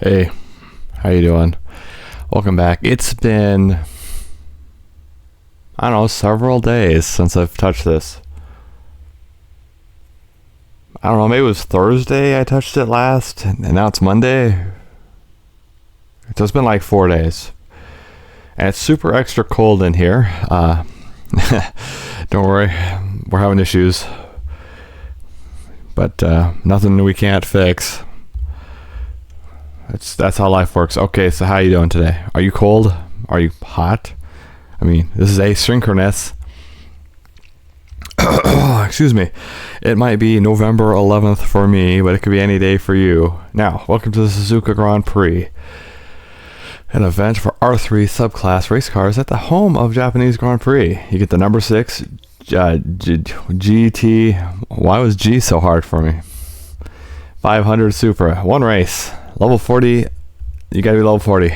Hey, how you doing? Welcome back. It's been, I don't know, several days since I've touched this. I don't know, maybe it was Thursday I touched it last, and now it's Monday. So it's been like 4 days. And it's super extra cold in here. Don't worry, we're having issues. But nothing we can't fix. That's how life works. Okay, so how you doing today? Are you cold? Are you hot? I mean, this is asynchronous. Excuse me. It might be November 11th for me, but it could be any day for you. Now, welcome to the Suzuka Grand Prix, an event for R3 subclass race cars at the home of Japanese Grand Prix. You get the number 6 GT. Why was G so hard for me? 500 Supra. One race. Level 40, you gotta be level 40.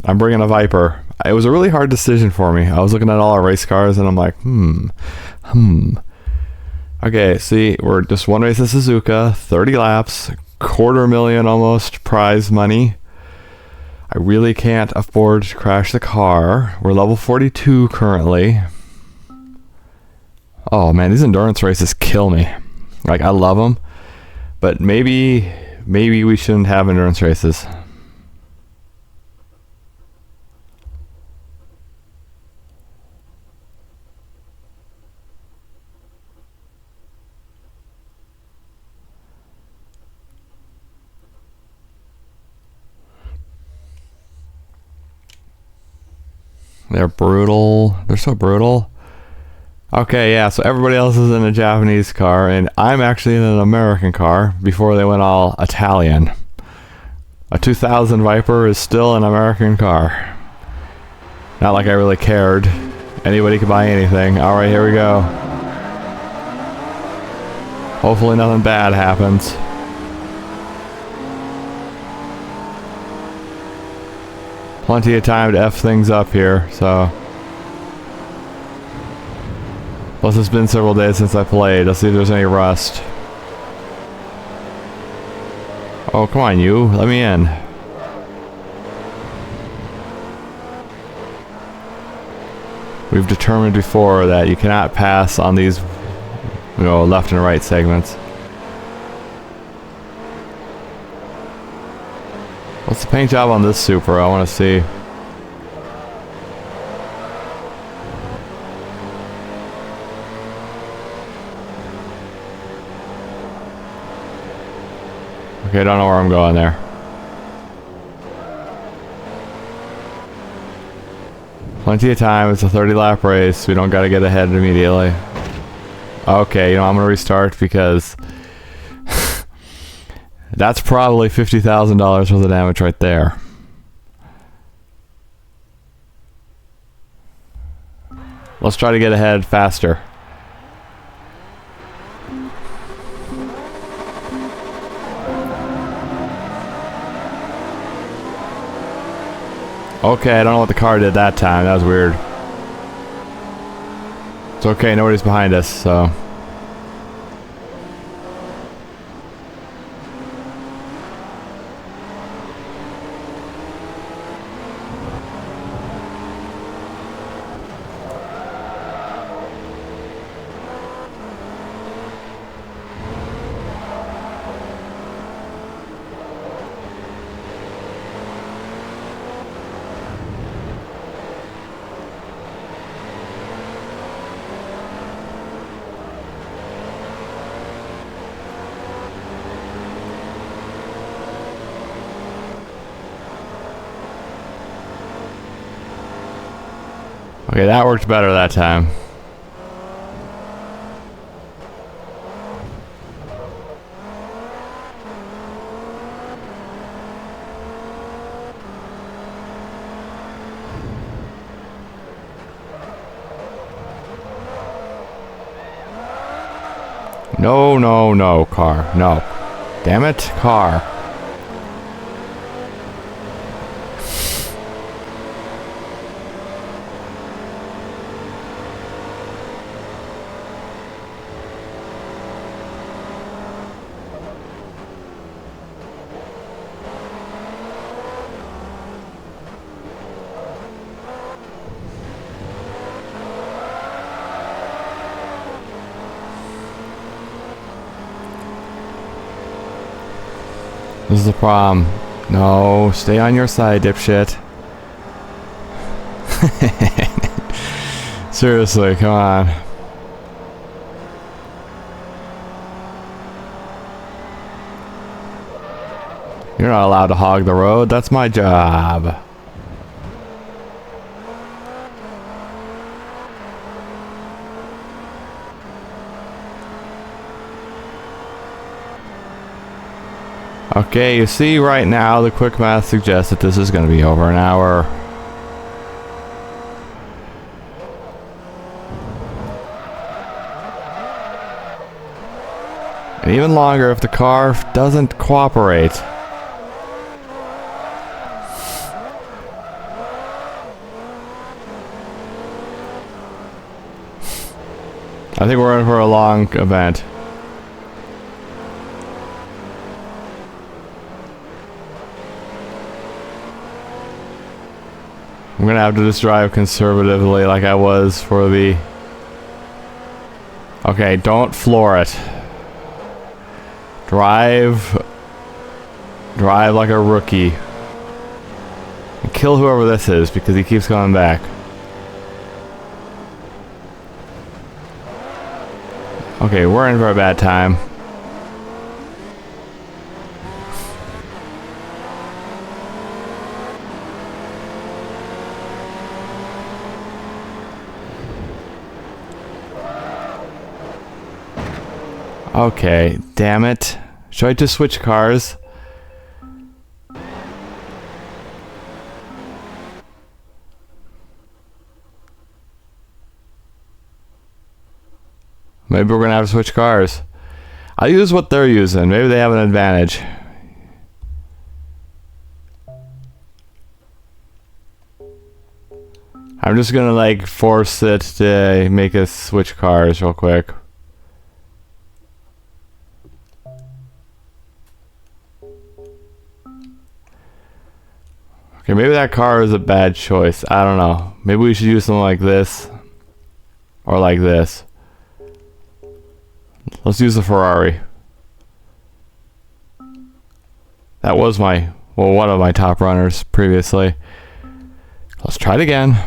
I'm bringing a Viper. It was a really hard decision for me. I was looking at all our race cars and I'm like, Okay, see, we're just one race at Suzuka, 30 laps, $250,000 almost prize money. I really can't afford to crash the car. We're level 42 currently. Oh man, these endurance races kill me. Like, I love them, but maybe we shouldn't have endurance races. They're brutal. They're so brutal. Okay, yeah, so everybody else is in a Japanese car, and I'm actually in an American car before they went all Italian. A 2000 Viper is still an American car. Not like I really cared. Anybody can buy anything. Alright, here we go. Hopefully nothing bad happens. Plenty of time to F things up here, so... Plus it's been several days since I played. Let's see if there's any rust. Oh, come on, you. Let me in. We've determined before that you cannot pass on these, left and right segments. What's the paint job on this Supra? I want to see. Okay, I don't know where I'm going there. Plenty of time. It's a 30-lap race. We don't got to get ahead immediately. Okay, I'm going to restart because that's probably $50,000 worth of damage right there. Let's try to get ahead faster. Okay, I don't know what the car did that time. That was weird. It's okay, nobody's behind us, so... Okay, that worked better that time. No, car. No. Damn it, car. This is the problem. No, stay on your side, dipshit. Seriously, come on. You're not allowed to hog the road. That's my job. Okay, you see right now the quick math suggests that this is going to be over an hour. And even longer if the car doesn't cooperate. I think we're in for a long event. I'm gonna have to just drive conservatively like I was for the... Okay, don't floor it. Drive like a rookie. And kill whoever this is because he keeps coming back. Okay, we're in for a bad time. Okay, damn it. Should I just switch cars? Maybe we're gonna have to switch cars. I'll use what they're using. Maybe they have an advantage. I'm just gonna like force it to make us switch cars real quick. Okay, maybe that car is a bad choice. I don't know. Maybe we should use something like this. Or like this. Let's use the Ferrari. That was my, well, one of my top runners previously. Let's try it again.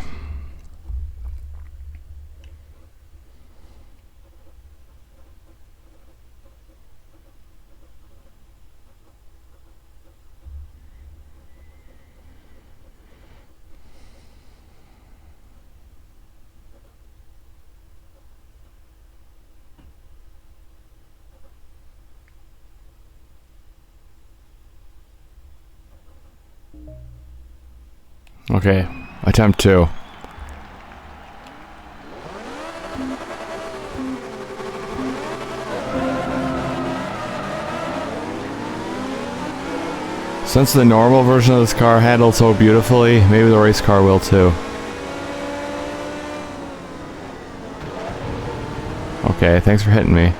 Okay, attempt 2. Since the normal version of this car handled so beautifully, maybe the race car will too. Okay, thanks for hitting me.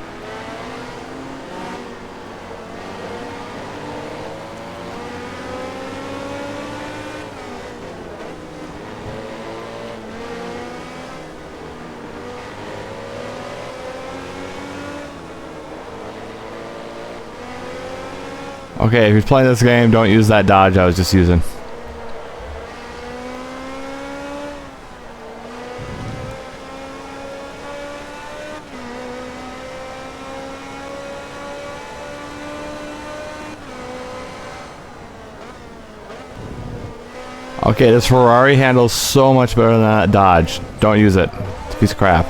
Okay, if you're playing this game, don't use that dodge I was just using. Okay, this Ferrari handles so much better than that Dodge. Don't use it. It's a piece of crap.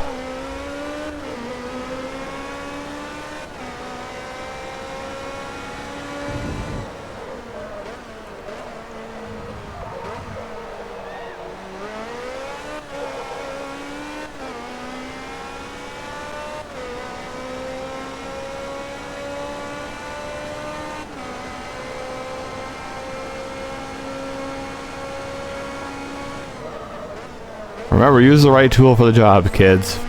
Remember, use the right tool for the job, kids.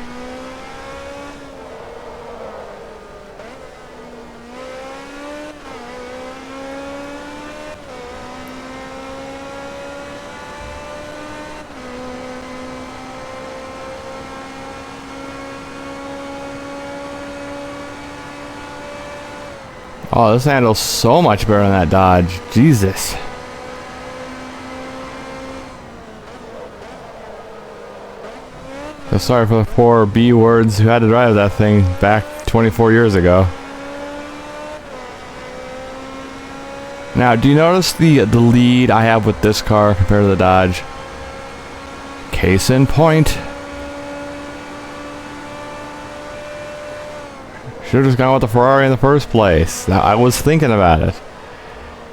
Oh, this handles so much better than that Dodge. Jesus. So sorry for the poor B words who had to drive that thing back 24 years ago. Now, do you notice the lead I have with this car compared to the Dodge? Case in point. Should have just gone with the Ferrari in the first place. Now, I was thinking about it.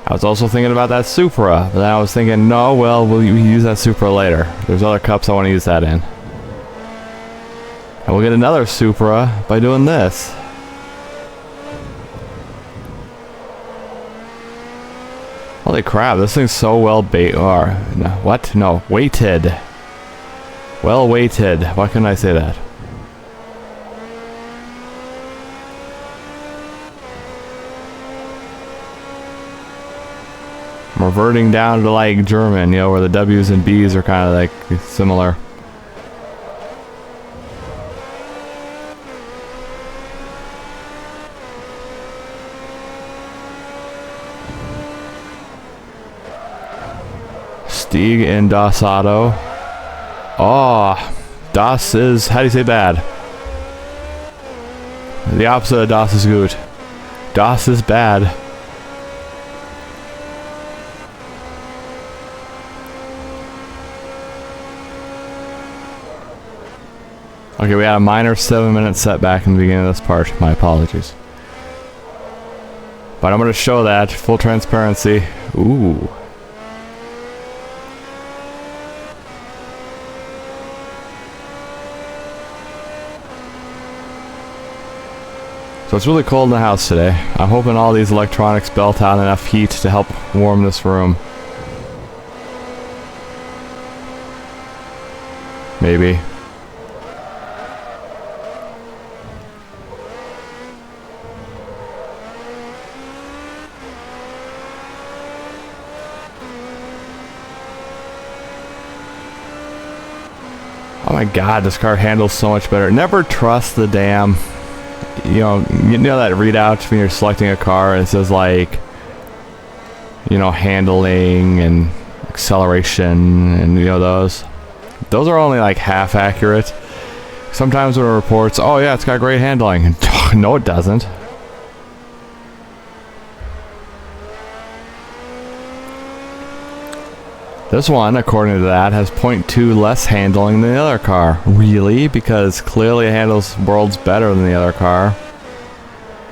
I was also thinking about that Supra, but then I was thinking, no, well, we'll use that Supra later. There's other cups I want to use that in. And we'll get another Supra by doing this. Holy crap, this thing's so well weighted. Well weighted. Why couldn't I say that? I'm reverting down to like German, you know, where the W's and B's are kind of like similar. Stieg in Das Auto. Oh, Das is, how do you say bad? The opposite of Das is gut. Das is bad. Okay, we had a minor 7-minute setback in the beginning of this part. My apologies. But I'm going to show that, full transparency. Ooh. So it's really cold in the house today. I'm hoping all these electronics belt out enough heat to help warm this room. Maybe. Oh my god, this car handles so much better. Never trust the damn... You know that readout when you're selecting a car and it says like, you know, handling and acceleration and you know those are only like half accurate. Sometimes when it reports, oh yeah, it's got great handling. No, it doesn't. This one, according to that, has 0.2 less handling than the other car. Really? Because clearly it handles worlds better than the other car.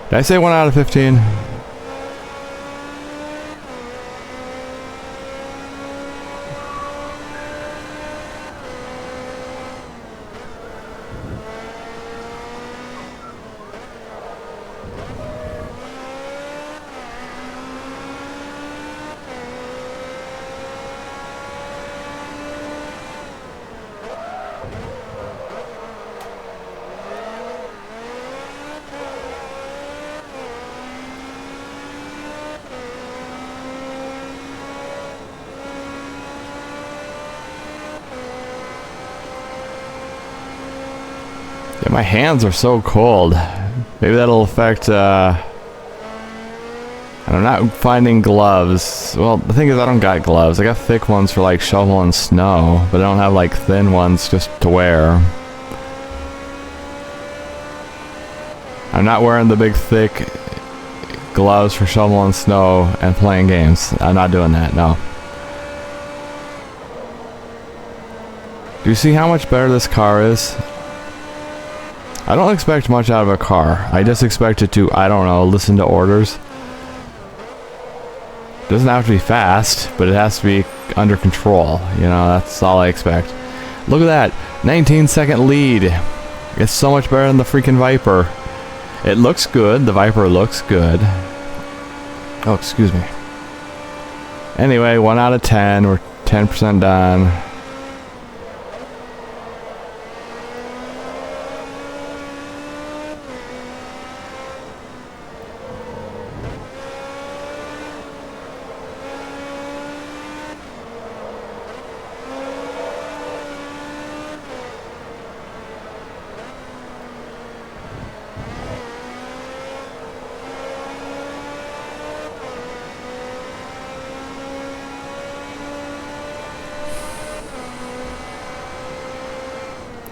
Did I say 1 out of 15? Yeah, my hands are so cold. Maybe that'll affect, I'm not finding gloves. Well, the thing is I don't got gloves. I got thick ones for like shoveling snow, but I don't have like thin ones just to wear. I'm not wearing the big thick gloves for shoveling snow and playing games. I'm not doing that, no. Do you see how much better this car is? I don't expect much out of a car. I just expect it to, I don't know, listen to orders. It doesn't have to be fast, but it has to be under control. You know, that's all I expect. Look at that, 19-second lead. It's so much better than the freaking Viper. It looks good. The Viper looks good. Oh, excuse me. Anyway, 1 out of 10. We're 10% done.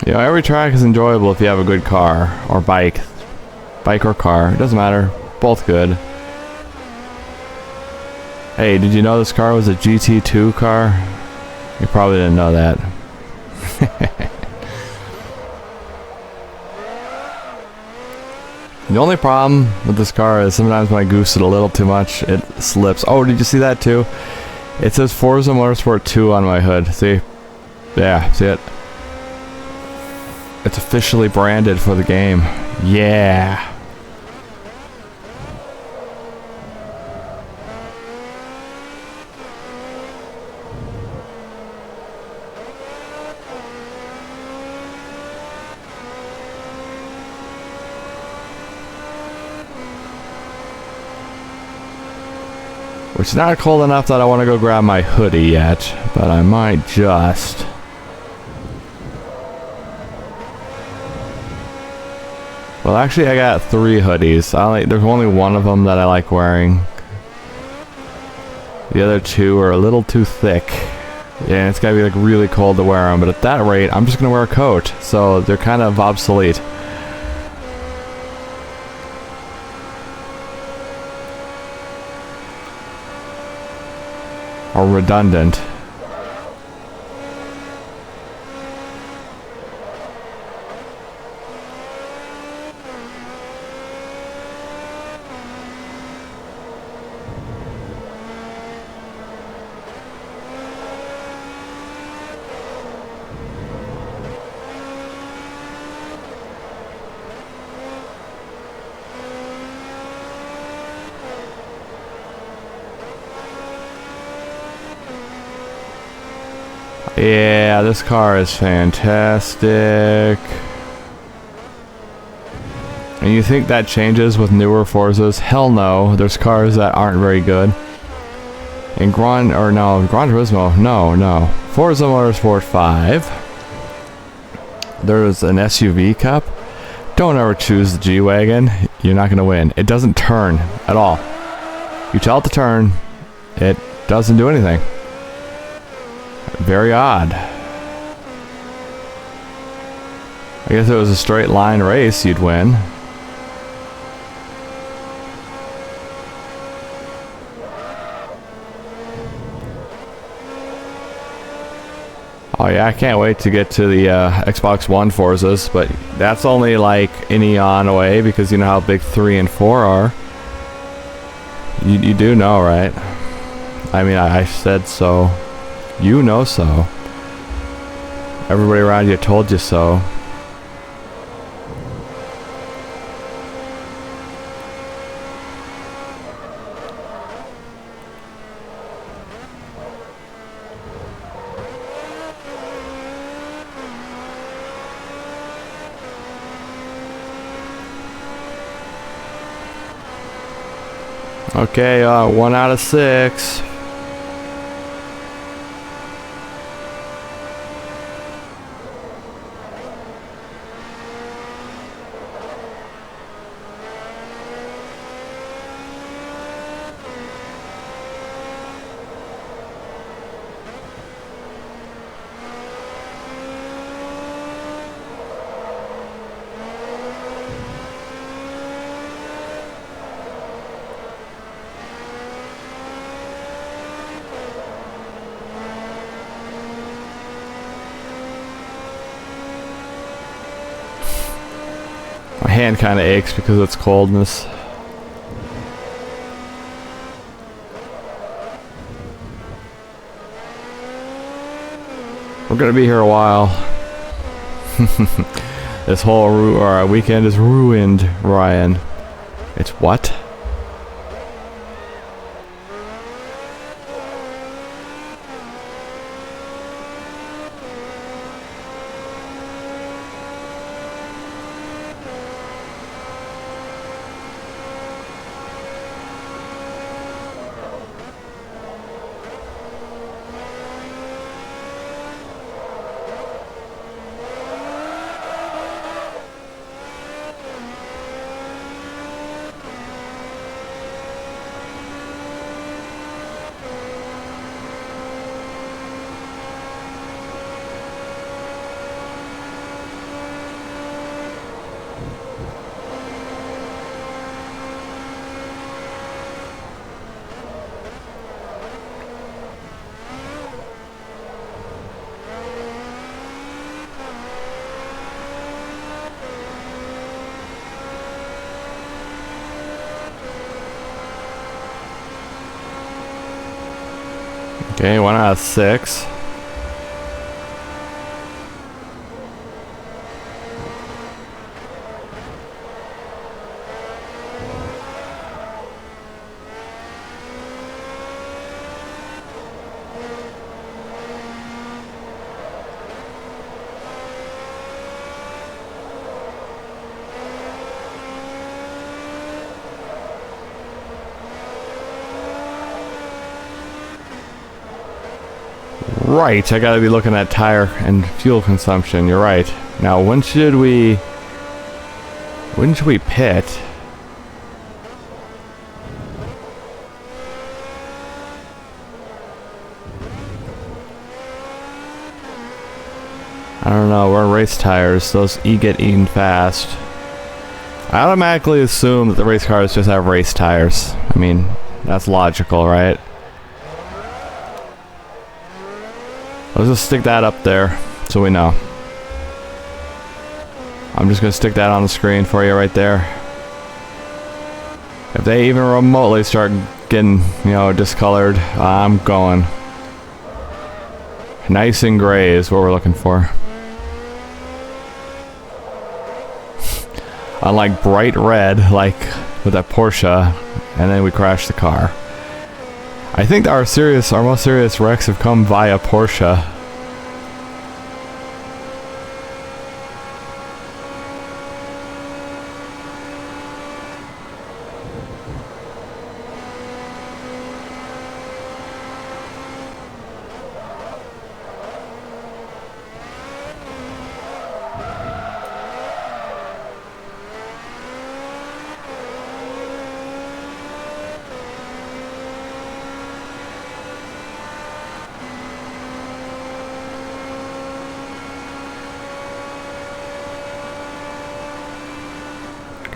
You know, every track is enjoyable if you have a good car or bike. Bike or car, it doesn't matter. Both good. Hey, did you know this car was a GT2 car? You probably didn't know that. The only problem with this car is sometimes when I goose it a little too much, it slips. Oh, did you see that too? It says Forza Motorsport 2 on my hood. See? Yeah, see it? It's officially branded for the game. Yeah. Which is not cold enough that I want to go grab my hoodie yet, but I might just. Well, actually, I got 3 hoodies. There's only one of them that I like wearing. The other 2 are a little too thick. Yeah, it's gotta be like really cold to wear them, but at that rate, I'm just gonna wear a coat, so they're kind of obsolete. Or redundant. Yeah, this car is fantastic. And you think that changes with newer Forzas? Hell no. There's cars that aren't very good. In Gran Turismo, no. Forza Motorsport 5. There's an SUV cup. Don't ever choose the G-Wagon. You're not going to win. It doesn't turn at all. You tell it to turn, it doesn't do anything. Very odd. I guess if it was a straight line race, you'd win. Oh yeah, I can't wait to get to the Xbox One Forzas, but that's only like an eon away because you know how big 3 and 4 are. You do know, right? I mean, I said so. You know so. Everybody around you told you so. Okay, 1 out of 6. My hand kind of aches because of its coldness. We're gonna be here a while. This whole weekend is ruined, Ryan. It's what? Okay, 1 out of 6. Right, I gotta be looking at tire and fuel consumption. You're right. Now, when should we pit? I don't know. We're on race tires. Those get eaten fast. I automatically assume that the race cars just have race tires. I mean, that's logical, right? Let's just stick that up there so we know. I'm just gonna stick that on the screen for you right there. If they even remotely start getting, you know, discolored, I'm going. Nice and gray is what we're looking for. Unlike bright red, like with that Porsche, and then we crash the car. I think our most serious wrecks have come via Porsche.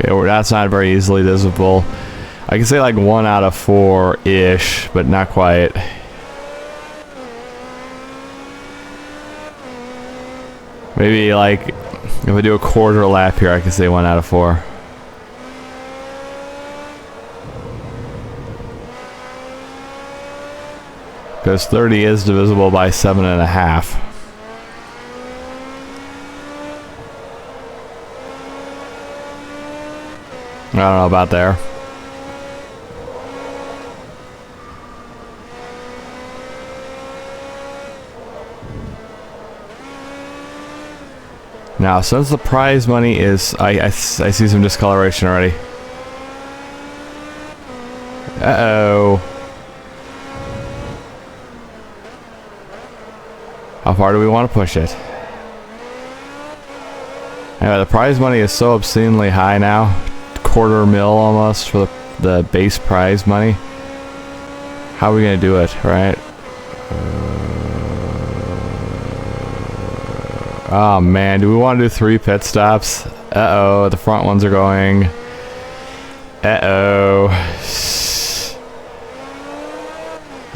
Okay, well, that's not very easily visible. I can say like 1 out of 4-ish, but not quite. Maybe like, if I do a quarter lap here, I can say 1 out of 4. Because 30 is divisible by 7.5. I don't know about there. Now, since the prize money is... I see some discoloration already. Uh-oh. How far do we want to push it? Anyway, the prize money is so obscenely high now. $250,000 almost for the base prize money. How are we gonna do it, right? Oh man, do we want to do 3 pit stops? Uh-oh, the front ones are going. Uh-oh.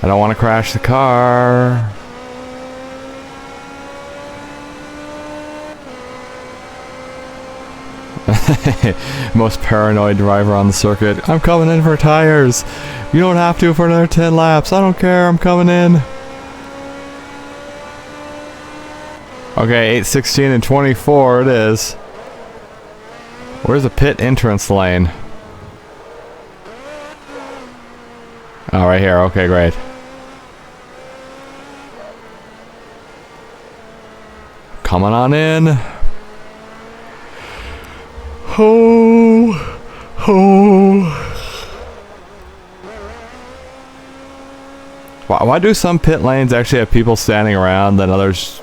I don't want to crash the car. Most paranoid driver on the circuit. I'm coming in for tires. You don't have to for another 10 laps. I don't care. I'm coming in. Okay, 8, 16, and 24 it is. Where's the pit entrance lane? Oh, right here. Okay, great. Coming on in. Ho, ho. Why do some pit lanes actually have people standing around than others?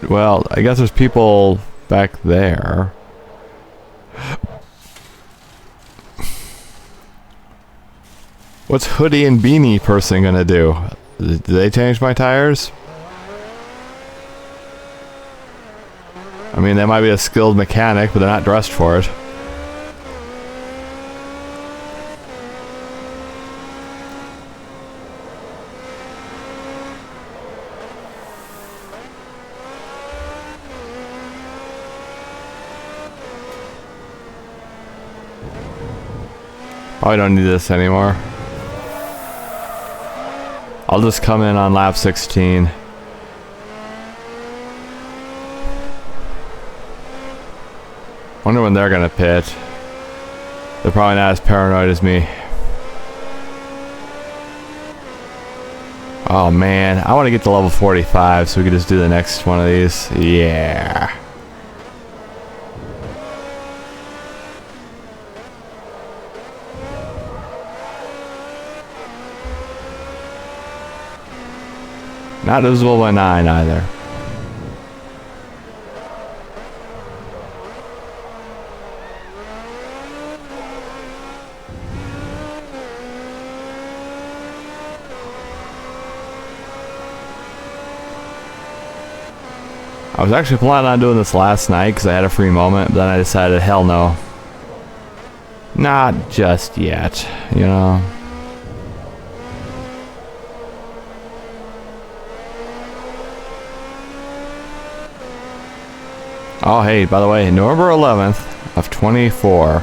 Well, I guess there's people back there. What's hoodie and beanie person gonna do? Did they change my tires? I mean, they might be a skilled mechanic, but they're not dressed for it. Probably don't need this anymore. I'll just come in on lap 16. Wonder when they're gonna pit. They're probably not as paranoid as me. Oh man, I want to get to level 45 so we can just do the next one of these. Yeah. Not visible by 9 either. I was actually planning on doing this last night because I had a free moment, but then I decided, hell no. Not just yet, you know. Oh hey, by the way, November 11th of 24,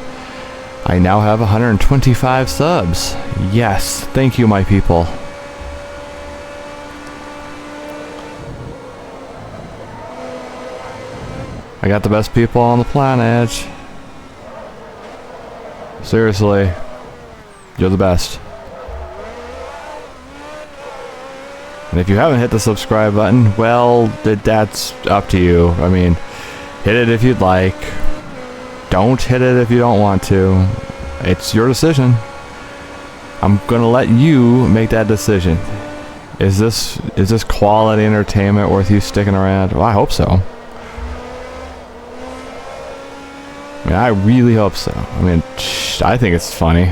I now have 125 subs. Yes, thank you my people. I got the best people on the planet. Seriously, you're the best. And if you haven't hit the subscribe button, well, that's up to you. I mean, hit it if you'd like. Don't hit it if you don't want to. It's your decision. I'm gonna let you make that decision. Is this quality entertainment worth you sticking around? Well, I hope so. I mean, I really hope so. I mean, I think it's funny.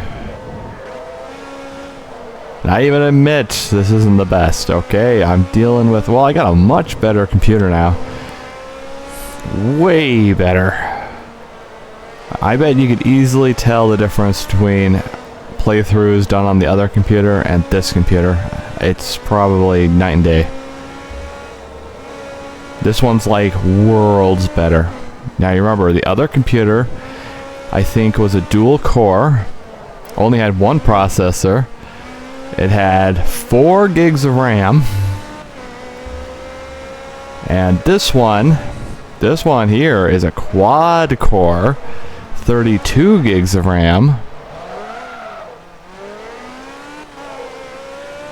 And I even admit this isn't the best, okay? I'm dealing with, well, I got a much better computer now. Way better. I bet you could easily tell the difference between playthroughs done on the other computer and this computer. It's probably night and day. This one's like worlds better. Now you remember, the other computer, I think, was a dual core, only had one processor, it had 4 gigs of RAM, and this one here is a quad core, 32 gigs of RAM,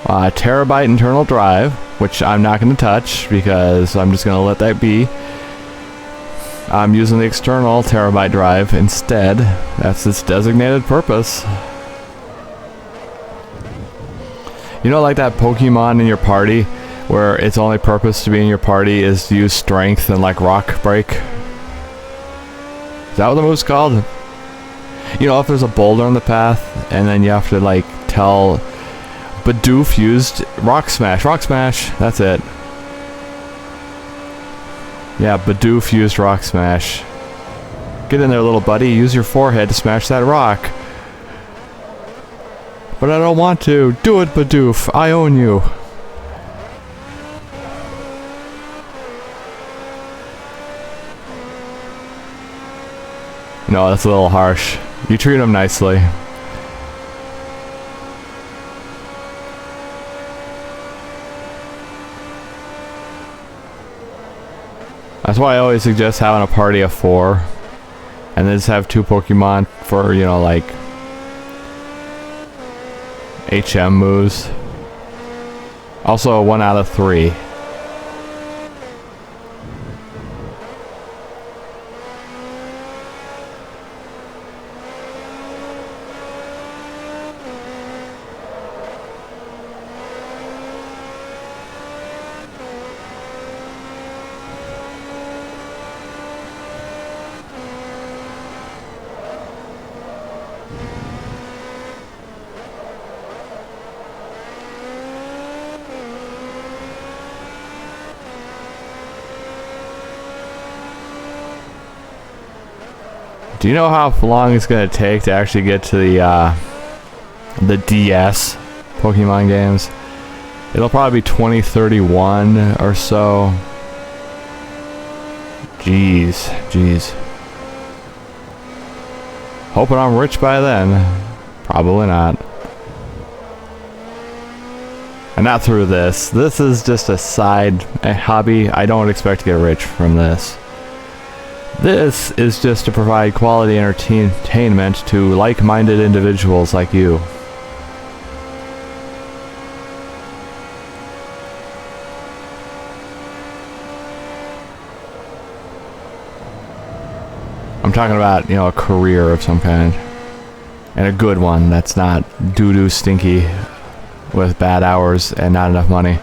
a terabyte internal drive, which I'm not going to touch because I'm just going to let that be. I'm using the external terabyte drive instead. That's its designated purpose. You know, like that Pokemon in your party where its only purpose to be in your party is to use strength and like rock break? Is that what the move's called? You know, if there's a boulder on the path and then you have to like tell Bidoof used rock smash, that's it. Yeah, Bidoof used rock smash. Get in there, little buddy. Use your forehead to smash that rock. But I don't want to. Do it, Bidoof. I own you. No, that's a little harsh. You treat him nicely. That's why I always suggest having a party of 4 and then just have 2 Pokemon for, you know, like HM moves. Also 1 out of 3. Do you know how long it's going to take to actually get to the DS Pokemon games? It'll probably be 2031 or so. Jeez. Hoping I'm rich by then. Probably not. And not through this. This is just a side hobby. I don't expect to get rich from this. This is just to provide quality entertainment to like-minded individuals like you. I'm talking about, you know, a career of some kind. And a good one that's not doo-doo stinky with bad hours and not enough money.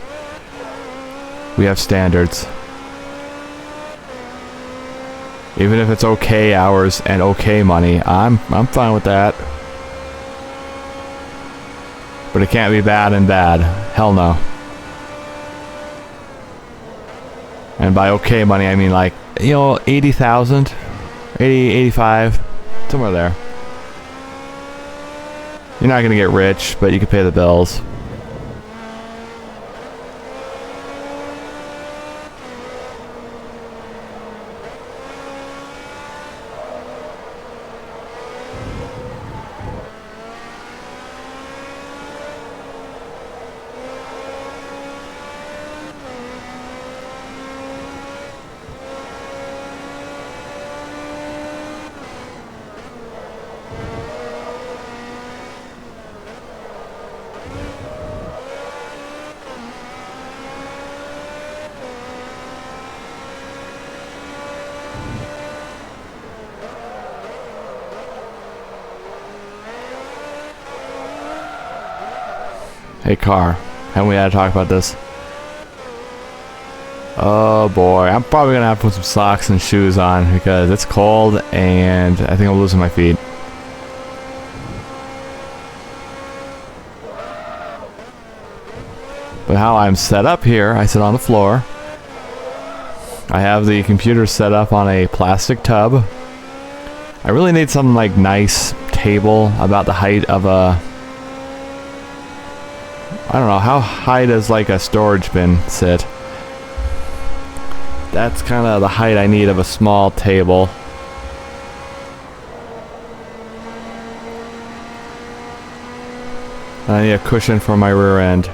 We have standards. Even if it's okay hours and okay money, I'm fine with that. But it can't be bad and bad. Hell no. And by okay money, I mean like, you know, 80,000, 80, 85, somewhere there. You're not gonna get rich, but you can pay the bills. Hey car, haven't we had to talk about this? Oh boy, I'm probably gonna have to put some socks and shoes on because it's cold and I think I'm losing my feet. But how I'm set up here, I sit on the floor. I have the computer set up on a plastic tub. I really need some like nice table about the height of a... I don't know, how high does like a storage bin sit? That's kind of the height I need of a small table. And I need a cushion for my rear end.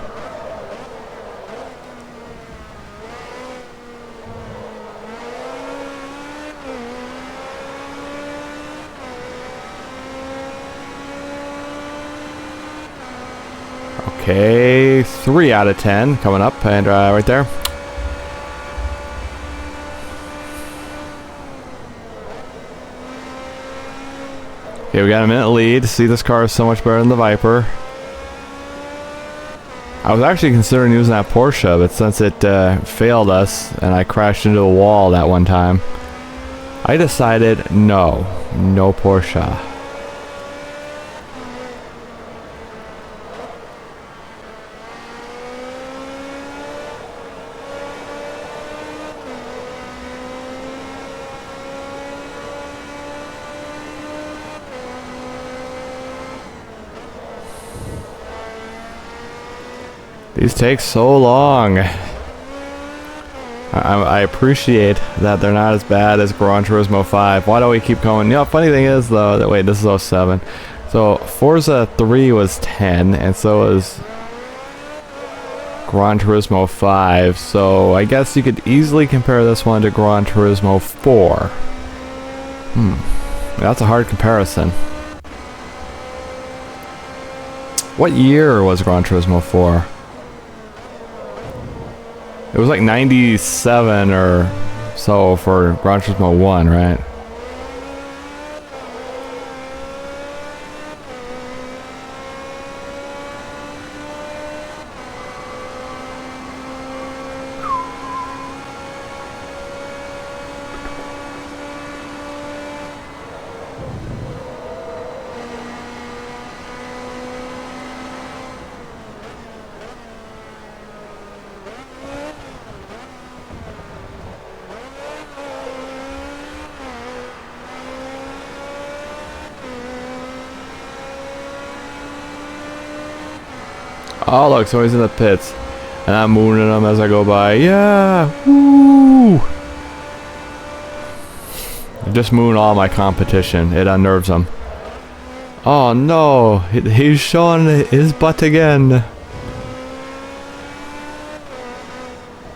Okay, 3 out of 10 coming up, and right there. Okay, we got a minute lead. See, this car is so much better than the Viper. I was actually considering using that Porsche, but since it failed us and I crashed into a wall that one time, I decided no Porsche. These take so long. I appreciate that they're not as bad as Gran Turismo 5. Why don't we keep going? You know, funny thing is though, that wait, this is 07. So Forza 3 was 10, and so was Gran Turismo 5. So I guess you could easily compare this one to Gran Turismo 4. That's a hard comparison. What year was Gran Turismo 4? It was like 97 or so for Gran Turismo 1, right? Oh look, somebody's in the pits. And I'm mooning them as I go by. Yeah! Woo! I just moon all my competition. It unnerves them. Oh no! He's showing his butt again.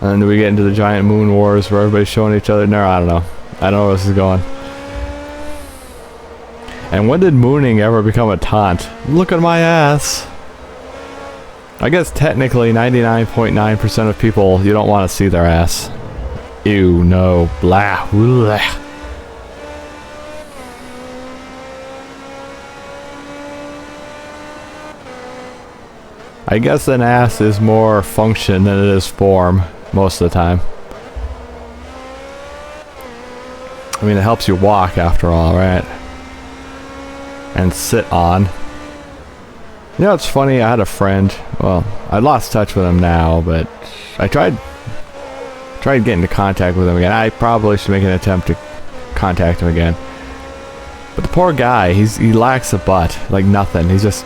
And then we get into the giant moon wars where everybody's showing each other. No, I don't know. I don't know where this is going. And when did mooning ever become a taunt? Look at my ass. I guess technically 99.9% of people, you don't want to see their ass. Ew, no, blah, blah. I guess an ass is more function than it is form, most of the time. I mean, it helps you walk after all, right? And sit on. You know, it's funny, I had a friend, well, I lost touch with him now, but I tried getting into contact with him again. I probably should make an attempt to contact him again. But the poor guy, he lacks a butt, like nothing. He's just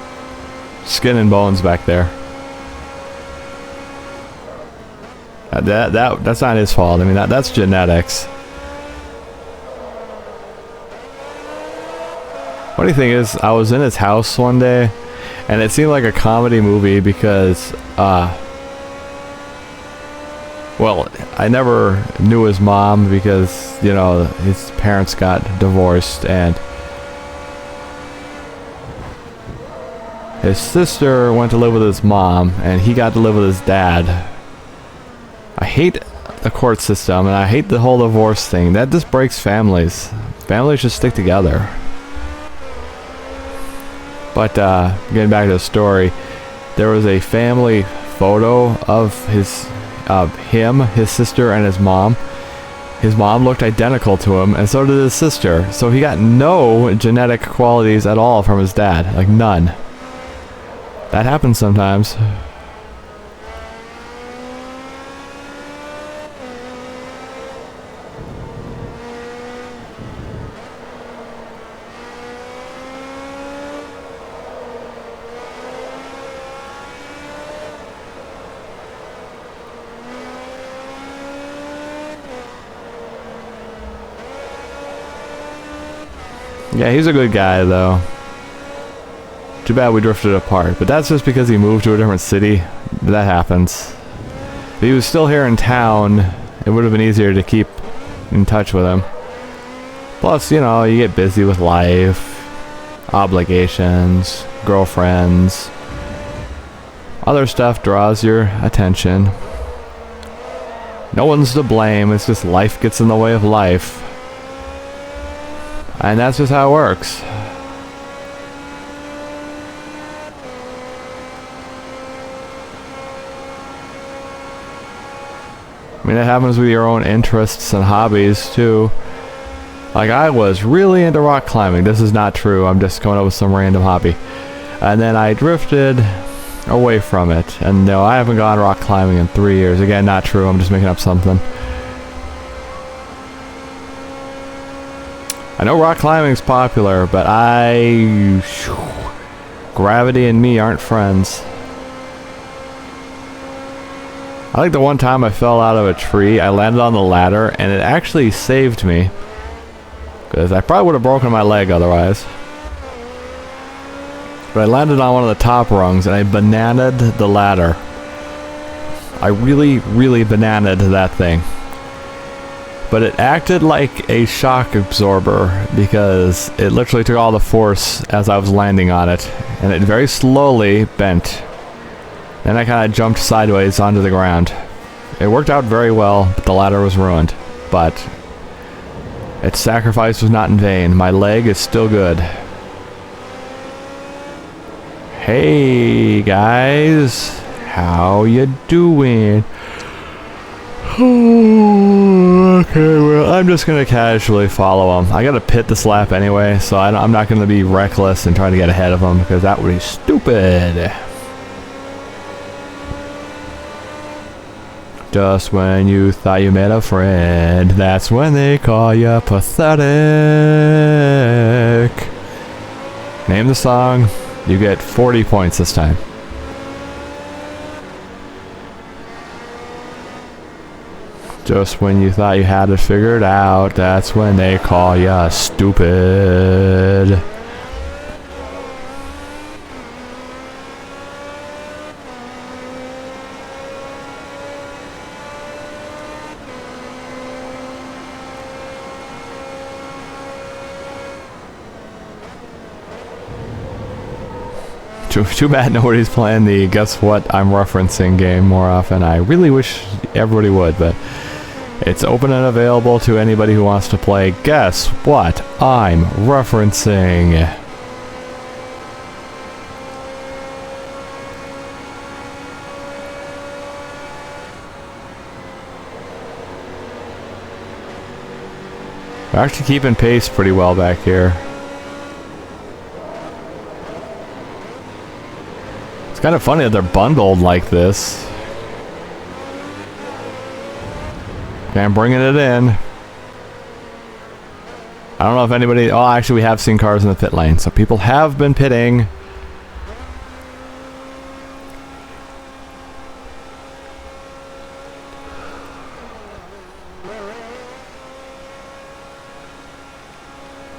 skin and bones back there. That's not his fault. I mean, that's genetics. Funny thing is, I was in his house one day, and it seemed like a comedy movie because, well, I never knew his mom because, you know, his parents got divorced, and his sister went to live with his mom, and he got to live with his dad. I hate the court system, and I hate the whole divorce thing. That just breaks families. Families should stick together. But getting back to the story, there was a family photo of him, his sister, and his mom. His mom looked identical to him, and so did his sister. So he got no genetic qualities at all from his dad, like none. That happens sometimes. Yeah, he's a good guy, though. Too bad we drifted apart, but that's just because he moved to a different city. That happens. If he was still here in town, it would have been easier to keep in touch with him. Plus, you know, you get busy with life, obligations, girlfriends. Other stuff draws your attention. No one's to blame, it's just life gets in the way of life. And that's just how it works. I mean, it happens with your own interests and hobbies, too. Like, I was really into rock climbing. This is not true. I'm just coming up with some random hobby. And then I drifted away from it. And no, I haven't gone rock climbing in 3 years. Again, not true. I'm just making up something. I know rock climbing's popular, but gravity and me aren't friends. I think the one time I fell out of a tree, I landed on the ladder, and it actually saved me. Because I probably would have broken my leg otherwise. But I landed on one of the top rungs, and I bananaed the ladder. I really, really bananaed that thing. But it acted like a shock absorber because it literally took all the force as I was landing on it, and it very slowly bent. Then I kind of jumped sideways onto the ground. It worked out very well, but the ladder was ruined. But its sacrifice was not in vain. My leg is still good. Hey guys, how you doing? Okay, well, I'm just gonna casually follow him. I gotta pit this lap anyway, so I'm not gonna be reckless and try to get ahead of him because that would be stupid. Just when you thought you met a friend, that's when they call you pathetic. Name the song. You get 40 points this time. Just when you thought you had it figured out, that's when they call you stupid. Too bad nobody's playing the Guess What I'm Referencing game more often. I really wish everybody would, but it's open and available to anybody who wants to play Guess What I'm Referencing. We're actually keeping pace pretty well back here. It's kind of funny that they're bundled like this. Okay, I'm bringing it in. I don't know if anybody... Oh, actually we have seen cars in the pit lane, so people have been pitting.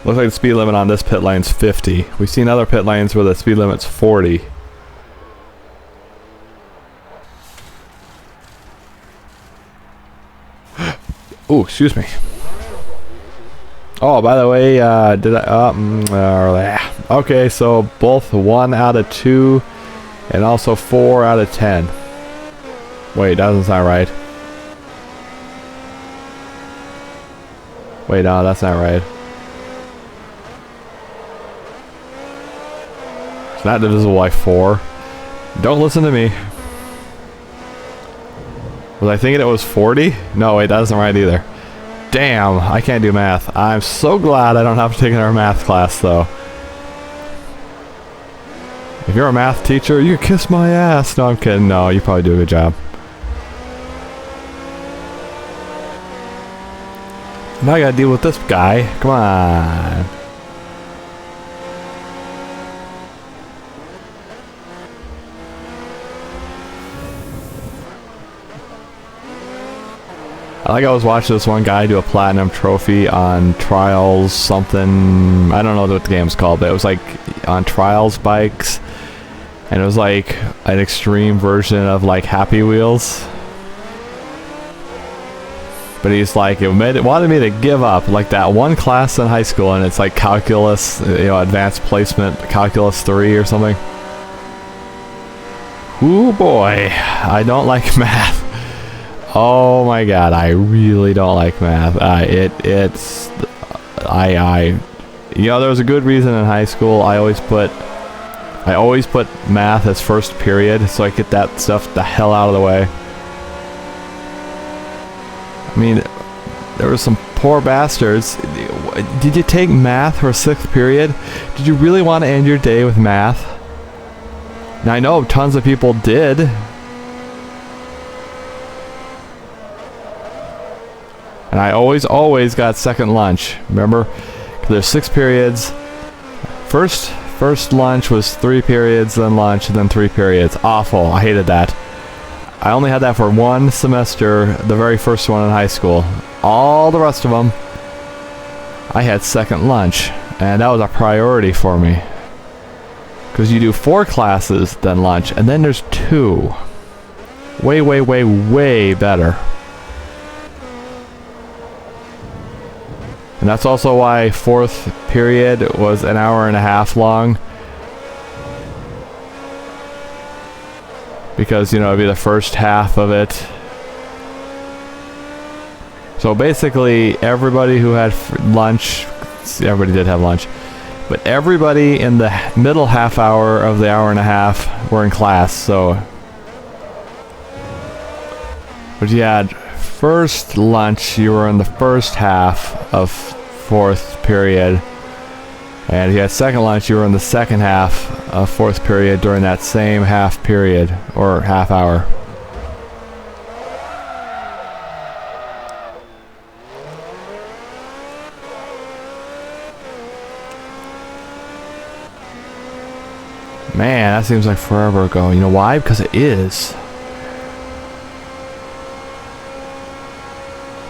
Looks like the speed limit on this pit lane's 50. We've seen other pit lanes where the speed limit's 40. Ooh, excuse me. Oh, by the way, did I... okay, so both 1 out of 2 and also 4 out of 10. Wait, that doesn't sound right. Wait, no, that's not right. It's not divisible by 4. Don't listen to me. Was I thinking it was 40? No, wait, that isn't right either. Damn, I can't do math. I'm so glad I don't have to take another math class, though. If you're a math teacher, you can kiss my ass. No, I'm kidding. No, you probably do a good job. Now I gotta deal with this guy. Come on. I was watching this one guy do a platinum trophy on Trials something. I don't know what the game's called, but it was like on Trials bikes. And it was like an extreme version of like Happy Wheels. But he's like, it wanted me to give up like that one class in high school, and it's like calculus, advanced placement, calculus 3 or something. Ooh boy, I don't like math. Oh my god, I really don't like math. There was a good reason in high school. I always put math as first period, so I get that stuff the hell out of the way. I mean, there were some poor bastards. Did you take math for 6th period? Did you really want to end your day with math? Now I know tons of people did. And I always got second lunch. Remember? 'Cause there's 6 periods. First lunch was 3 periods, then lunch, and then 3 periods. Awful. I hated that. I only had that for 1 semester, the very first one in high school. All the rest of them, I had second lunch. And that was a priority for me. Because you do 4 classes, then lunch, and then there's 2. Way better. And that's also why 4th period was an hour and a half long. Because, it'd be the first half of it. So basically, everybody who had lunch, everybody did have lunch, but everybody in the middle half hour of the hour and a half were in class, so. But you had first lunch, you were in the first half of 4th period. And if you had second lunch, you were in the second half of 4th period during that same half period, or half hour. Man, that seems like forever ago. You know why? Because it is.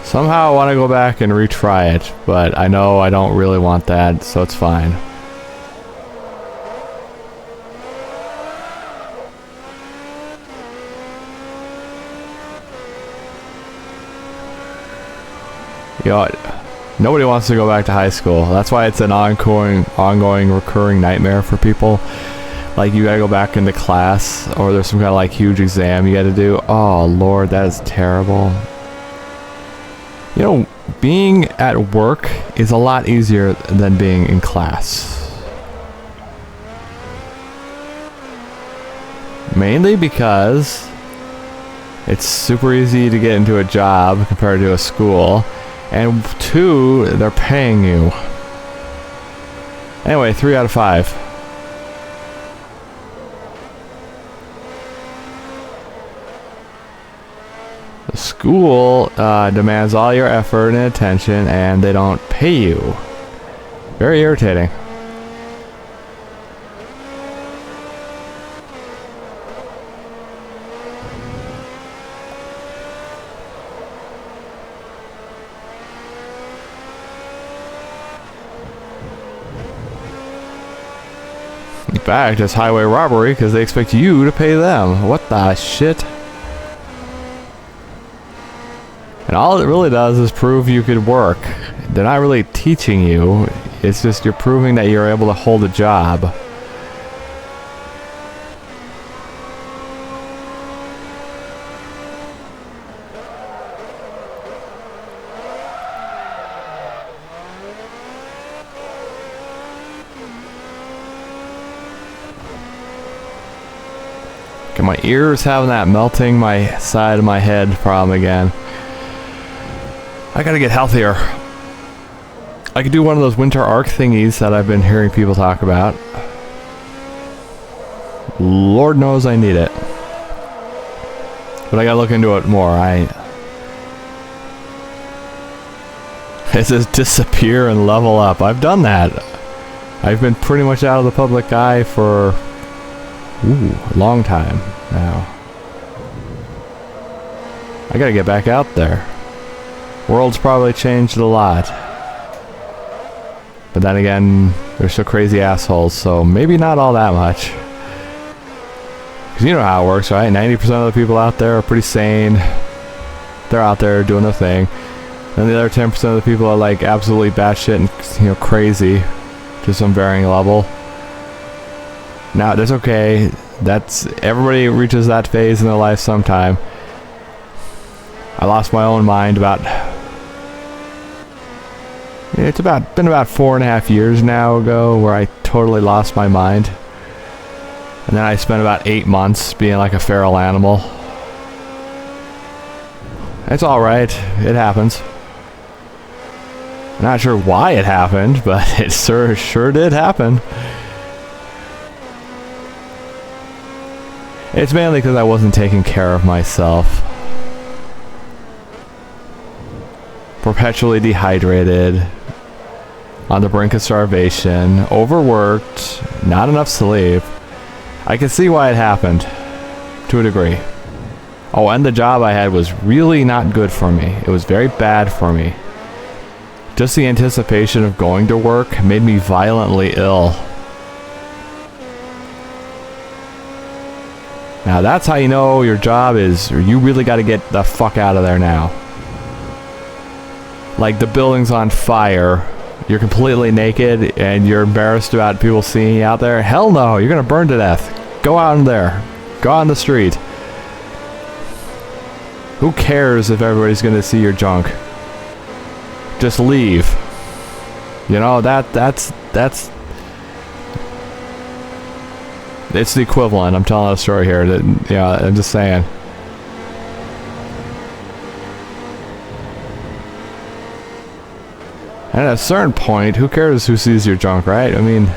Somehow I want to go back and retry it, but I know I don't really want that, so it's fine. Nobody wants to go back to high school. That's why it's an ongoing recurring nightmare for people. like you gotta go back into class, or there's some kind of like huge exam you gotta do. Oh Lord, that is terrible. You know, being at work is a lot easier than being in class. Mainly because it's super easy to get into a job compared to a school, and 2, they're paying you. Anyway, 3 out of 5. The school demands all your effort and attention, and they don't pay you. Very irritating. In fact, it's highway robbery because they expect you to pay them. What the shit? And all it really does is prove you could work. They're not really teaching you. It's just you're proving that you're able to hold a job. Okay, my ears having that melting my side of my head problem again. I gotta get healthier. I could do one of those winter arc thingies that I've been hearing people talk about. Lord knows I need it. But I gotta look into it more. It says disappear and level up. I've done that. I've been pretty much out of the public eye for a long time now. I gotta get back out there. World's probably changed a lot. But then again, they're so crazy assholes, so maybe not all that much. Because you know how it works, right? 90% of the people out there are pretty sane. They're out there doing their thing. And the other 10% of the people are like absolutely batshit and, you know, crazy to some varying level. Now, that's okay. Everybody reaches that phase in their life sometime. I lost my own mind about... It's been about 4.5 years now ago where I totally lost my mind. And then I spent about 8 months being like a feral animal. It's alright. It happens. I'm not sure why it happened, but it sure did happen. It's mainly because I wasn't taking care of myself. Perpetually dehydrated, on the brink of starvation, overworked, not enough sleep. I can see why it happened, to a degree. Oh, and the job I had was really not good for me. It was very bad for me. Just the anticipation of going to work made me violently ill. Now that's how you know your job is, or you really got to get the fuck out of there now. Like the building's on fire, you're completely naked, and you're embarrassed about people seeing you out there. Hell no, you're gonna burn to death. Go out in there. Go out on the street. Who cares if everybody's gonna see your junk? Just leave. You know, that's it's the equivalent. I'm telling a story here. I'm just saying. And at a certain point, who cares who sees your junk, right? I mean,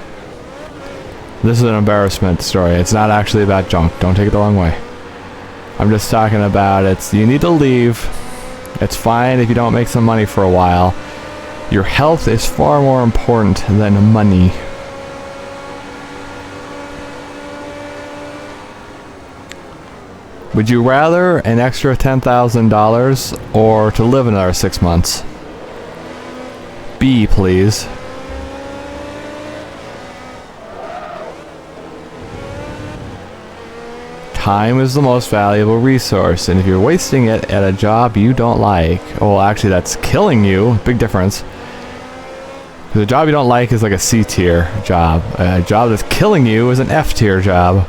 this is an embarrassment story. It's not actually about junk. Don't take it the wrong way. I'm just talking about you need to leave. It's fine if you don't make some money for a while. Your health is far more important than money. Would you rather an extra $10,000 or to live another 6 months? B, please. Time is the most valuable resource, and if you're wasting it at a job you don't like, well, actually that's killing you, big difference, Because a job you don't like is like a C tier job. A job that's killing you is an F tier job.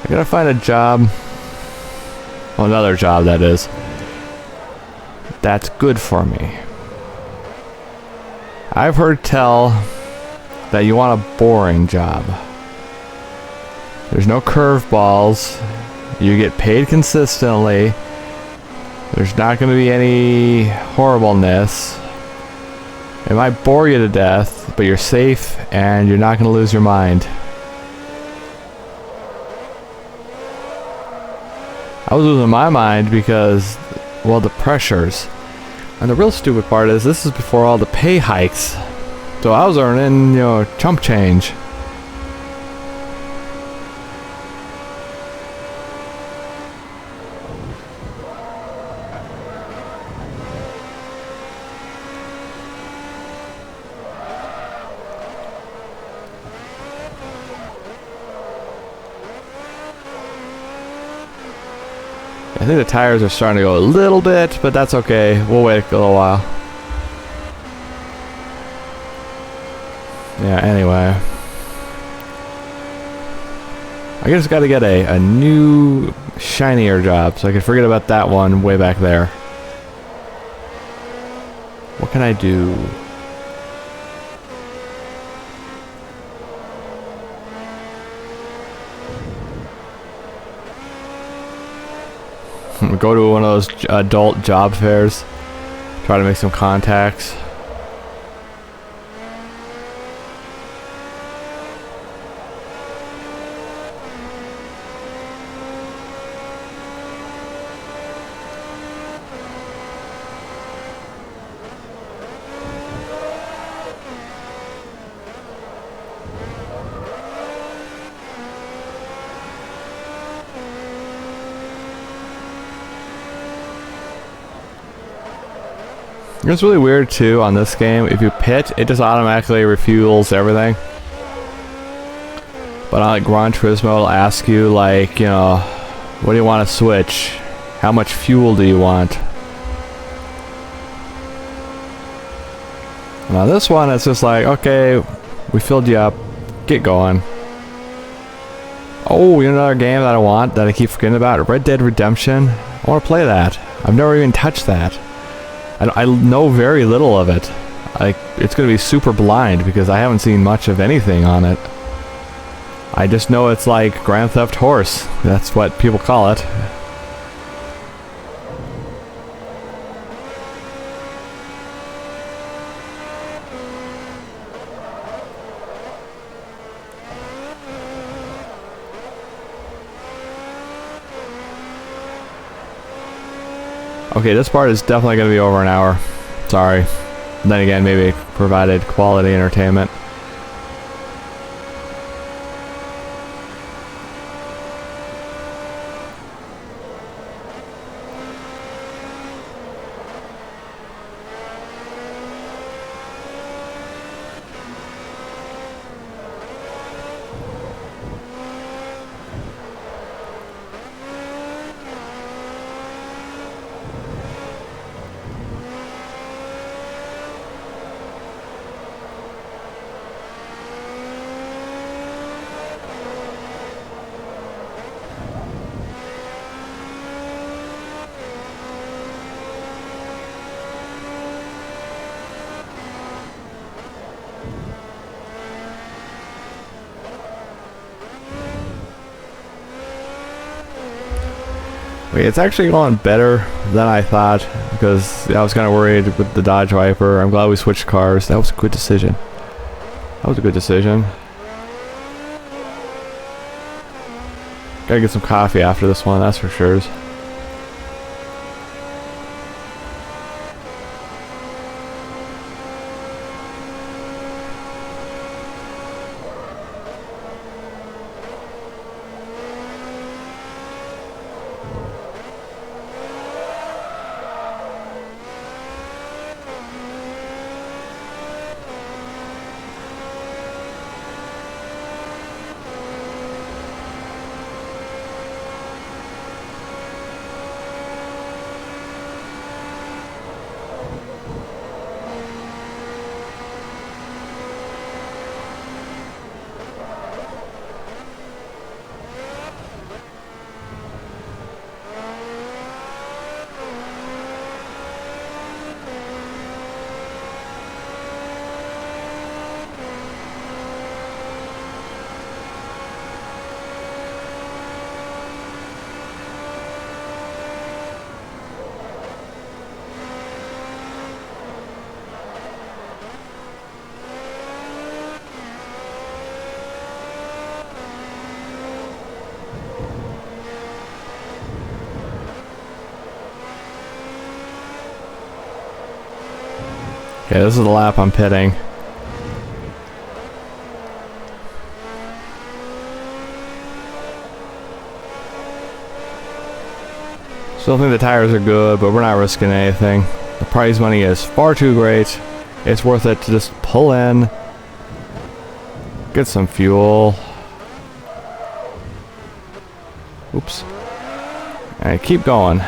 I gotta find a job. Well, another job that is. That's good for me. I've heard tell that you want a boring job. There's no curveballs. You get paid consistently. There's not going to be any horribleness. It might bore you to death, but you're safe and you're not going to lose your mind. I was losing my mind because, well, the pressures. And the real stupid part is this is before all the pay hikes. So I was earning, you know, chump change. I think the tires are starting to go a little bit, but that's okay. We'll wait a little while. Yeah, anyway. I just got to get a new, shinier job, so I can forget about that one way back there. What can I do? Go to one of those adult job fairs. Try to make some contacts. It's really weird too on this game. If you pit, it just automatically refuels everything. But on like Gran Turismo, it'll ask you like, you know, what do you want to switch? How much fuel do you want? And on this one, it's just like, okay, we filled you up, get going. Oh, you know another game that I want that I keep forgetting about? Red Dead Redemption. I want to play that. I've never even touched that. I know very little of it. It's going to be super blind because I haven't seen much of anything on it. I just know it's like Grand Theft Horse. That's what people call it. Okay, this part is definitely going to be over an hour. Sorry. Then again, maybe it provided quality entertainment. Wait, it's actually going better than I thought because I was kind of worried with the Dodge Viper. I'm glad we switched cars. That was a good decision. That was a good decision. Gotta get some coffee after this one, that's for sure. Okay, this is the lap I'm pitting. Still think the tires are good, but we're not risking anything. The prize money is far too great. It's worth it to just pull in, get some fuel. Oops. And keep going.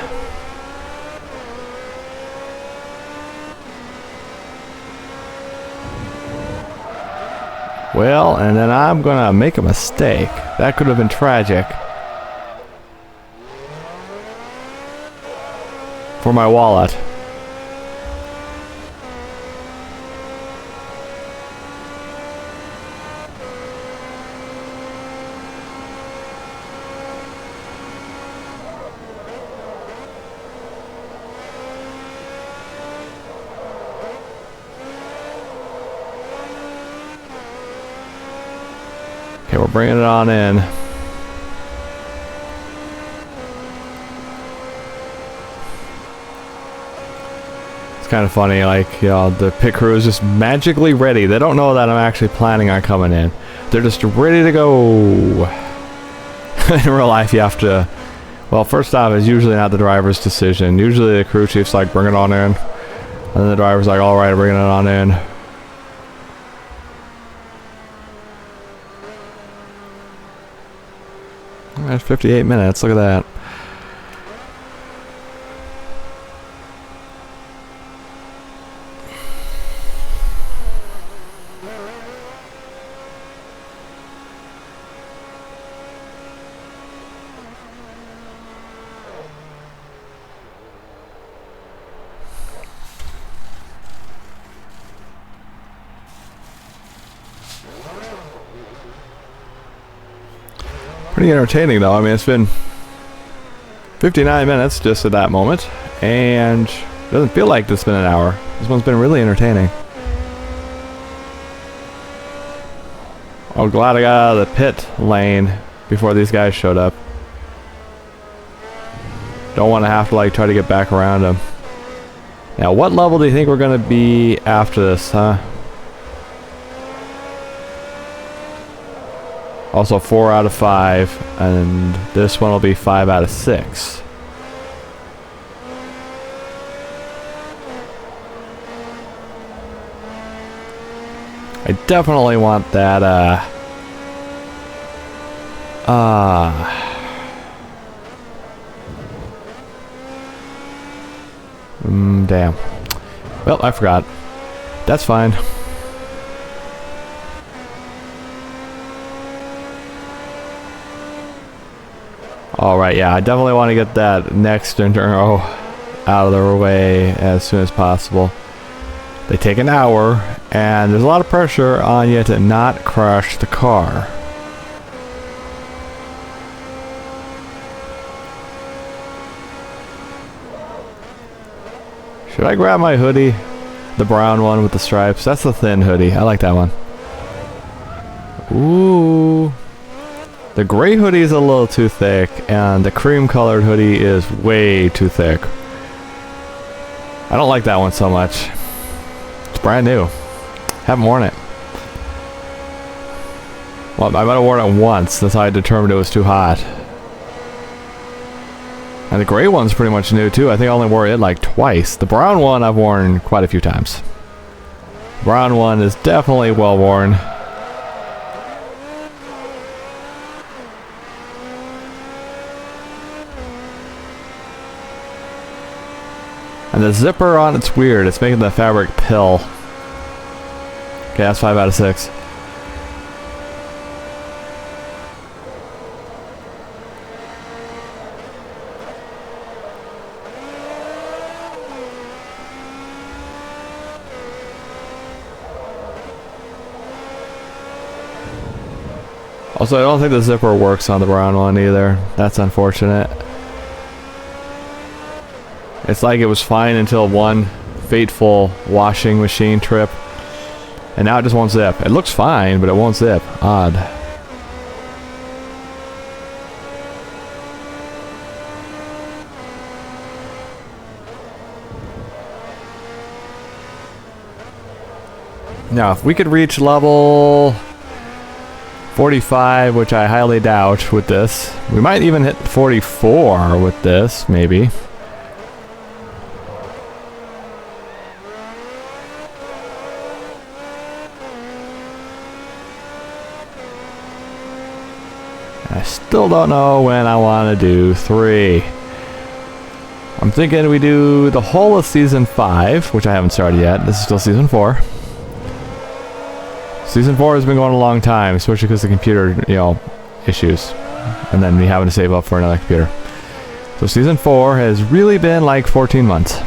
Well, and then I'm gonna make a mistake. That could have been tragic. For my wallet. Okay, we're bringing it on in. Kind of funny, like, you know, the pit crew is just magically ready. They don't know that I'm actually planning on coming in. They're just ready to go. In real life, you have to, well, first off, it's usually not the driver's decision. Usually the crew chief's like, bring it on in. And then the driver's like, all right, bringing it on in. That's 58 minutes, look at that. Pretty entertaining though. I mean, it's been 59 minutes just at that moment, and it doesn't feel like it's been an hour. This one's been really entertaining. I'm glad I got out of the pit lane before these guys showed up. Don't want to have to like try to get back around them. Now, what level do you think we're gonna be after this, huh? Also 4 out of 5, and this one will be 5 out of 6. I definitely want that, damn. Well, I forgot. That's fine. Alright, yeah, I definitely want to get that next enduro out of the way as soon as possible. They take an hour, and there's a lot of pressure on you to not crash the car. Should I grab my hoodie? The brown one with the stripes? That's the thin hoodie. I like that one. Ooh. The gray hoodie is a little too thick, and the cream colored hoodie is way too thick. I don't like that one so much. It's brand new. Haven't worn it. Well, I might have worn it once. That's how I determined it was too hot. And the gray one's pretty much new too. I think I only wore it like twice. The brown one I've worn quite a few times. The brown one is definitely well worn. And the zipper on it's weird. It's making the fabric pill. Okay, that's 5 out of 6. Also, I don't think the zipper works on the brown one either. That's unfortunate. It's like it was fine until one fateful washing machine trip, and now it just won't zip. It looks fine, but it won't zip. Odd. Now, if we could reach level 45, which I highly doubt with this, we might even hit 44 with this, maybe. I still don't know when I want to do 3. I'm thinking we do the whole of Season 5, which I haven't started yet. This is still Season 4. Season 4 has been going a long time, especially because of the computer, you know, issues. And then me having to save up for another computer. So Season 4 has really been like 14 months.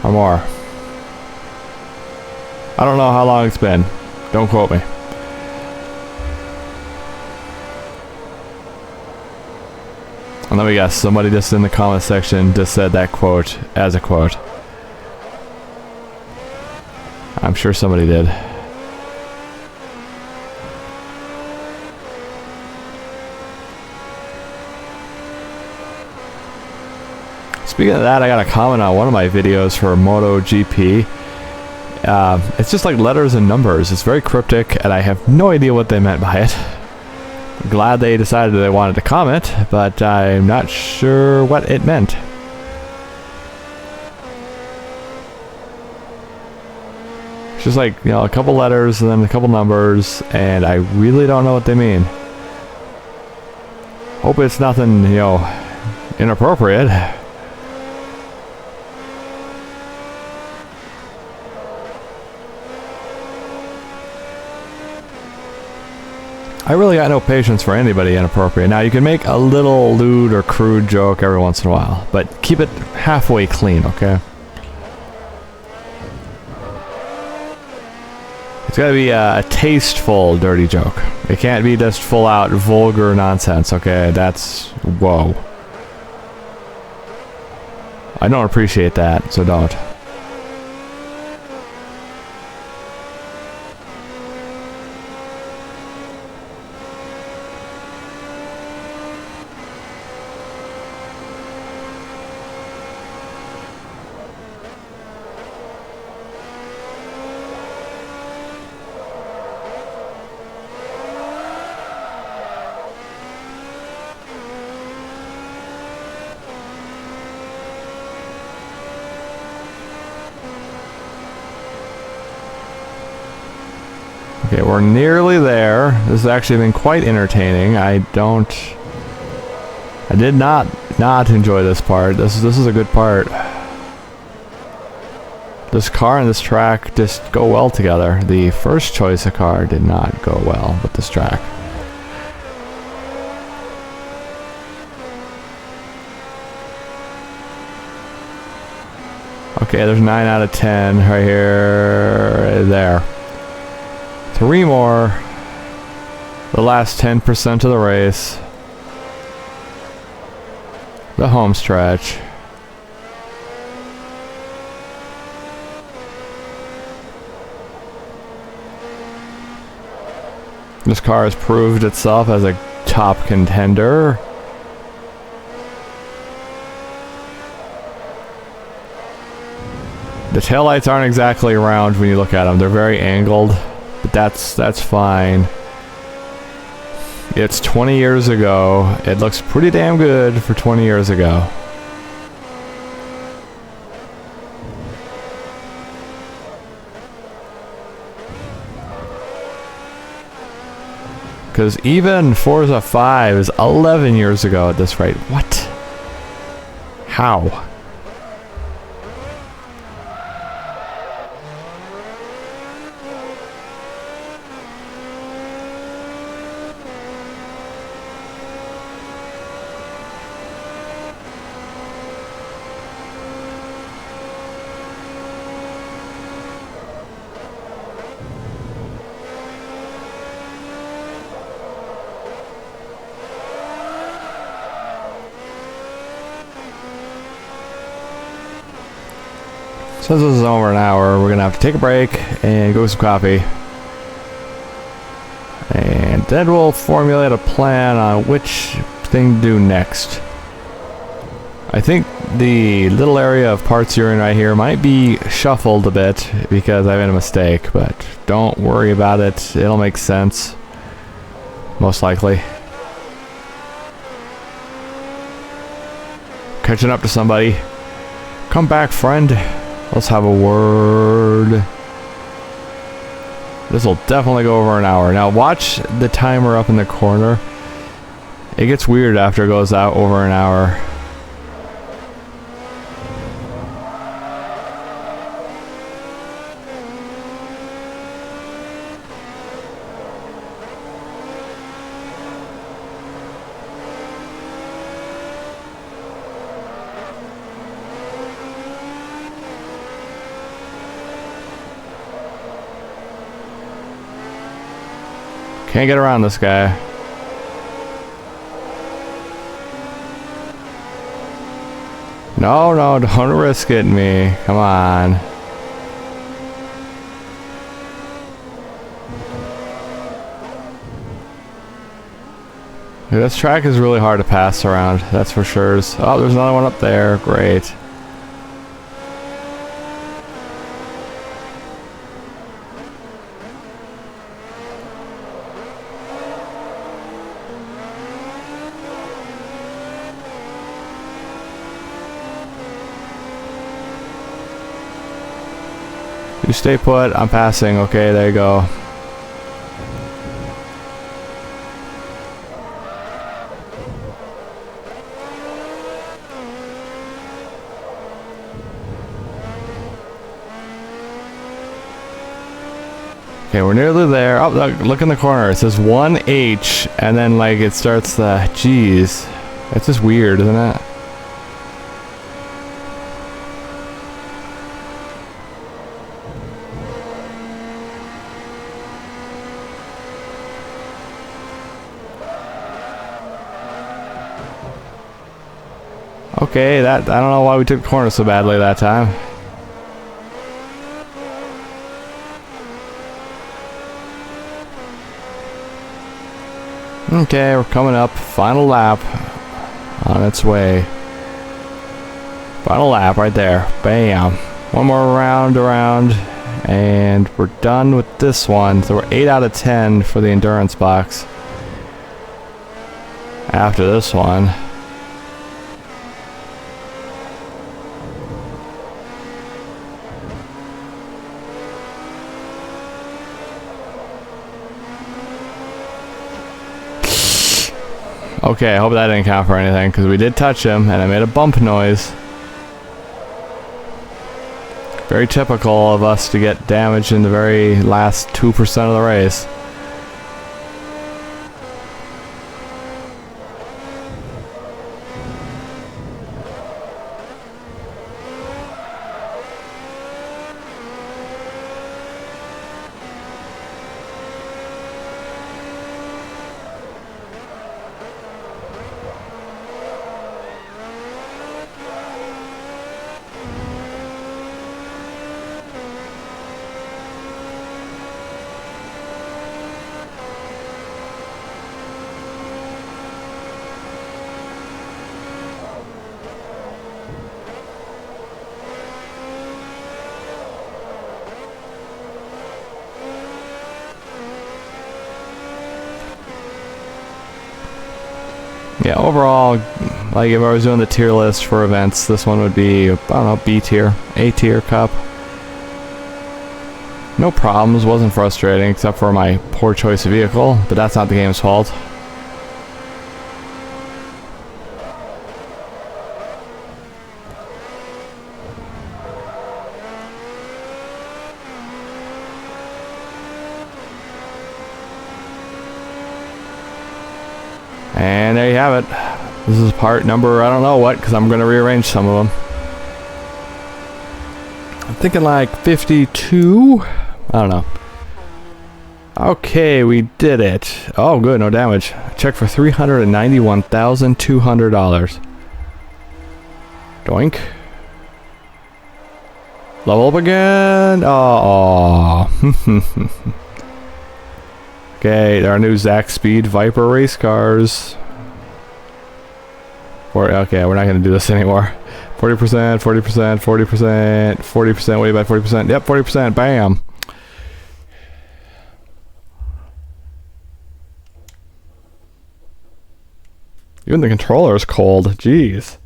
Or more. I don't know how long it's been. Don't quote me. And let me guess, somebody just in the comment section just said that quote as a quote. I'm sure somebody did. Speaking of that, I got a comment on one of my videos for MotoGP. It's just like letters and numbers. It's very cryptic, and I have no idea what they meant by it. Glad they decided they wanted to comment, but I'm not sure what it meant. It's just like, you know, a couple letters and then a couple numbers, and I really don't know what they mean. Hope it's nothing, you know, inappropriate. I really got no patience for anybody inappropriate. Now, you can make a little lewd or crude joke every once in a while, but keep it halfway clean, okay? It's gotta be a tasteful dirty joke. It can't be just full out vulgar nonsense, okay? That's... whoa. I don't appreciate that, so don't. Okay, we're nearly there. This has actually been quite entertaining. I did not enjoy this part. This is a good part. This car and this track just go well together. The first choice of car did not go well with this track. Okay, there's 9 out of 10 right here, there. 3 more. The last 10% of the race. The home stretch. This car has proved itself as a top contender. The taillights aren't exactly round when you look at them. They're very angled. But that's fine. It's 20 years ago. It looks pretty damn good for 20 years ago. Because even Forza 5 is 11 years ago at this rate. What? How? Since this is over an hour, we're gonna have to take a break and go get some coffee. And then we'll formulate a plan on which thing to do next. I think the little area of parts you're in right here might be shuffled a bit because I made a mistake, but don't worry about it. It'll make sense. Most likely. Catching up to somebody. Come back, friend. Let's have a word. This will definitely go over an hour. Now watch the timer up in the corner. It gets weird after it goes out over an hour. Can't get around this guy. No, no, don't risk it, me. Come on. Dude, this track is really hard to pass around, that's for sure. Oh, there's another one up there. Great. You stay put, I'm passing. Okay, there you go. Okay, we're nearly there. Oh, look in the corner. It says 1H, and then like it starts the... Jeez. It's just weird, isn't it? Okay, I don't know why we took the corner so badly that time. Okay, we're coming up. Final lap on its way. Final lap right there. Bam. One more round around, and we're done with this one. So we're 8 out of 10 for the endurance box. After this one. Okay, I hope that didn't count for anything, because we did touch him, and I made a bump noise. Very typical of us to get damaged in the very last 2% of the race. Yeah, overall, like if I was doing the tier list for events, this one would be, I don't know, B tier, A tier cup. No problems, wasn't frustrating, except for my poor choice of vehicle, but that's not the game's fault. And there you have it. This is part number, I don't know what, because I'm going to rearrange some of them. I'm thinking like 52? I don't know. Okay, we did it. Oh, good, no damage. Check for $391,200. Doink. Level up again. Oh. Okay, our new Zack Speed Viper race cars. Okay, we're not going to do this anymore. 40%, 40%, 40%, 40%, way about 40%. Yep, 40%, bam. Even the controller is cold, jeez.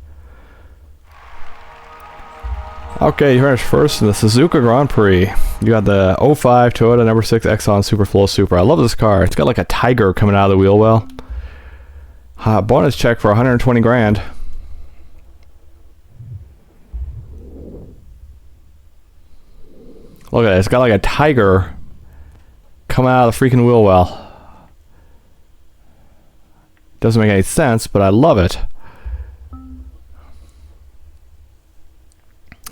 Okay, you finished first in the Suzuka Grand Prix. You got the 05 Toyota number 6 Exxon Superflow Super. I love this car. It's got like a tiger coming out of the wheel well. Bonus check for 120 grand. Look at it. It's got like a tiger coming out of the freaking wheel well. Doesn't make any sense, but I love it.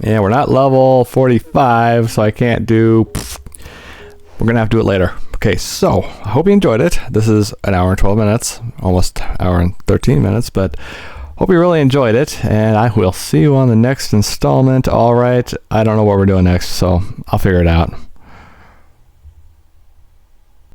Yeah, we're not level 45, so I can't do... We're going to have to do it later. Okay, so I hope you enjoyed it. This is an hour and 12 minutes, almost an hour and 13 minutes, but hope you really enjoyed it, and I will see you on the next installment. All right, I don't know what we're doing next, so I'll figure it out.